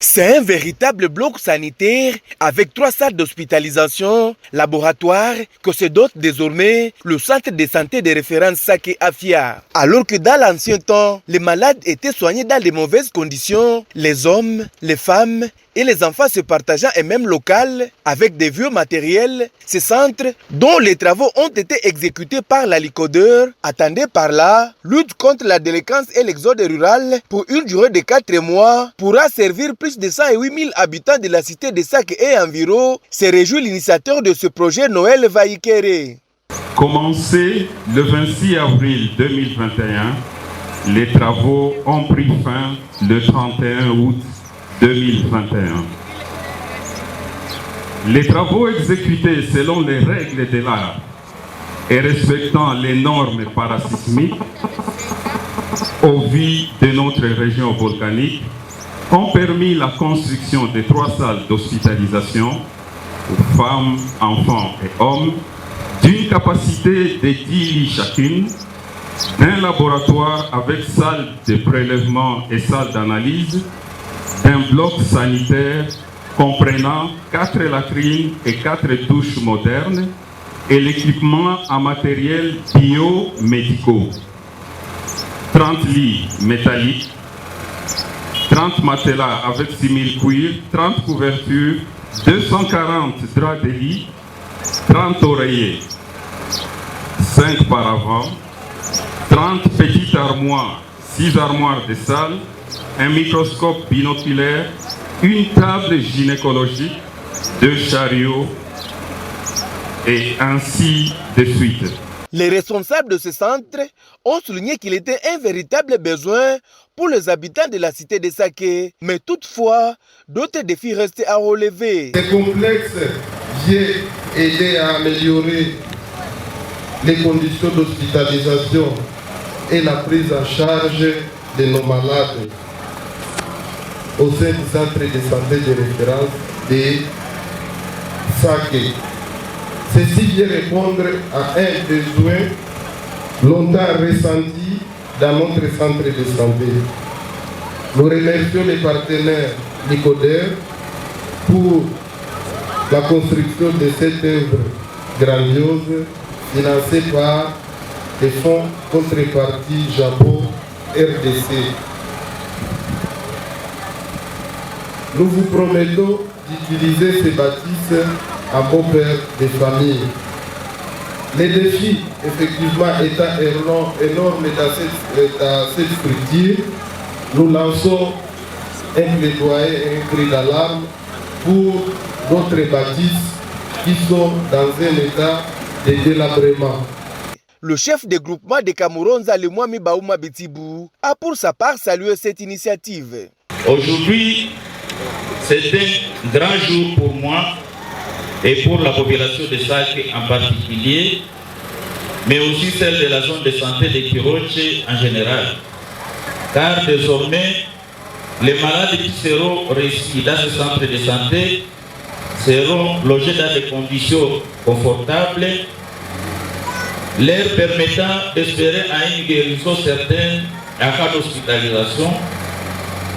C'est un véritable bloc sanitaire avec 3 salles d'hospitalisation, laboratoire, que se dote désormais le centre de santé de référence Sake Afia. Alors que dans l'ancien temps, les malades étaient soignés dans de mauvaises conditions, les hommes, les femmes et les enfants se partageant un même local avec des vieux matériels, ces centres, dont les travaux ont été exécutés par la Licodeur, attendait par là, lutte contre la délinquance et l'exode rural pour une durée de 4 mois, pourra servir plus de 108 000 habitants de la cité de Sake et environ, se réjouit l'initiateur de ce projet Noël Vaikere. Commencé le 26 avril 2021, les travaux ont pris fin le 31 août 2021. Les travaux exécutés selon les règles de l'art et respectant les normes parasismiques au vu de notre région volcanique ont permis la construction de 3 salles d'hospitalisation pour femmes, enfants et hommes d'une capacité de 10 lits chacune, d'un laboratoire avec salle de prélèvement et salle d'analyse, d'un bloc sanitaire comprenant 4 latrines et 4 douches modernes et l'équipement en matériel biomédicaux. 30 lits métalliques, 30 matelas avec 6000 cuirs, 30 couvertures, 240 draps de lit, 30 oreillers, 5 paravents, 30 petites armoires, 6 armoires de salle, un microscope binoculaire, une table gynécologique, 2 chariots et ainsi de suite. Les responsables de ce centre ont souligné qu'il était un véritable besoin pour les habitants de la cité de Sake. Mais toutefois, d'autres défis restent à relever. Ce complexe vient aider à améliorer les conditions d'hospitalisation et la prise en charge de nos malades au sein du centre de santé de référence de Sake. Ceci vient répondre à un besoin longtemps ressenti dans notre centre de santé. Nous remercions les partenaires Nicodère pour la construction de cette œuvre grandiose financée par les fonds contrepartie Japon RDC. Nous vous promettons d'utiliser ces bâtisses en bon père des familles. Les défis, effectivement, étant énormes dans cette structure, nous lançons un plaidoyer et un cri d'alarme pour d'autres bâtisses qui sont dans un état de délabrement. Le chef de groupement de Kamuronza, le Mwami Baouma Betibou, a pour sa part salué cette initiative. Aujourd'hui, c'est un grand jour pour moi et pour la population de Sake en particulier, mais aussi celle de la zone de santé de Kiroche en général. Car désormais, les malades qui seront reçus dans ce centre de santé seront logés dans des conditions confortables, leur permettant d'espérer à une guérison certaine en cas d'hospitalisation,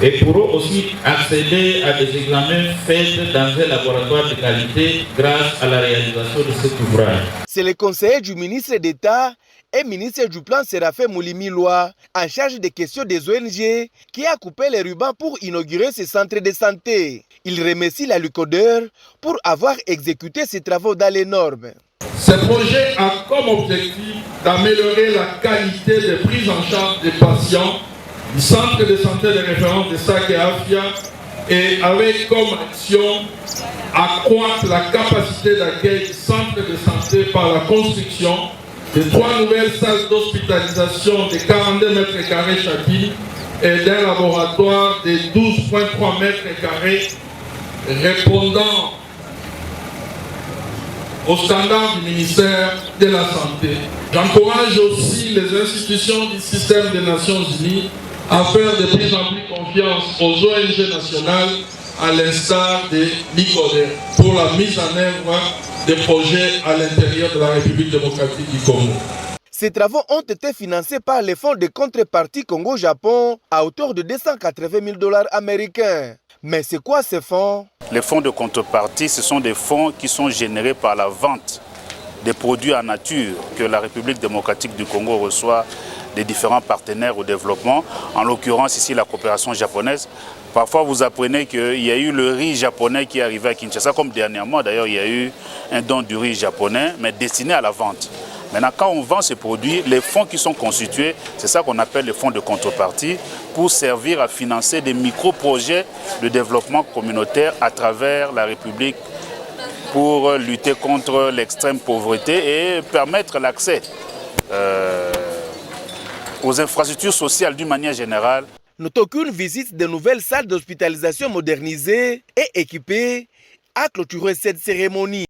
et pourront aussi accéder à des examens faits dans un laboratoire de qualité grâce à la réalisation de cet ouvrage. C'est le conseiller du ministre d'État et ministre du Plan Séraphin Moulimi-Loa, en charge des questions des ONG, qui a coupé les rubans pour inaugurer ce centre de santé. Il remercie la Licodeur pour avoir exécuté ces travaux dans les normes. Ce projet a comme objectif d'améliorer la qualité de prise en charge des patients du centre de santé de référence de Sake Afia et avec comme action accroître la capacité d'accueil du centre de santé par la construction de 3 nouvelles salles d'hospitalisation de 42 mètres carrés chacune et d'un laboratoire de 12,3 mètres carrés répondant aux standards du ministère de la Santé. J'encourage aussi les institutions du système des Nations Unies à faire de plus en plus confiance aux ONG nationales à l'instar de l'ICODER pour la mise en œuvre des projets à l'intérieur de la République démocratique du Congo. Ces travaux ont été financés par les fonds de contrepartie Congo-Japon à hauteur de 280 000 $ américains. Mais c'est quoi ces fonds? Les fonds de contrepartie, ce sont des fonds qui sont générés par la vente des produits en nature que la République démocratique du Congo reçoit des différents partenaires au développement, en l'occurrence ici la coopération japonaise. Parfois vous apprenez qu'il y a eu le riz japonais qui est arrivé à Kinshasa, comme dernièrement d'ailleurs il y a eu un don du riz japonais, mais destiné à la vente. Maintenant, quand on vend ces produits, les fonds qui sont constitués, c'est ça qu'on appelle les fonds de contrepartie, pour servir à financer des micro-projets de développement communautaire à travers la République pour lutter contre l'extrême pauvreté et permettre l'accès aux infrastructures sociales d'une manière générale. Notons qu'une visite de nouvelles salles d'hospitalisation modernisées et équipées a clôturé cette cérémonie.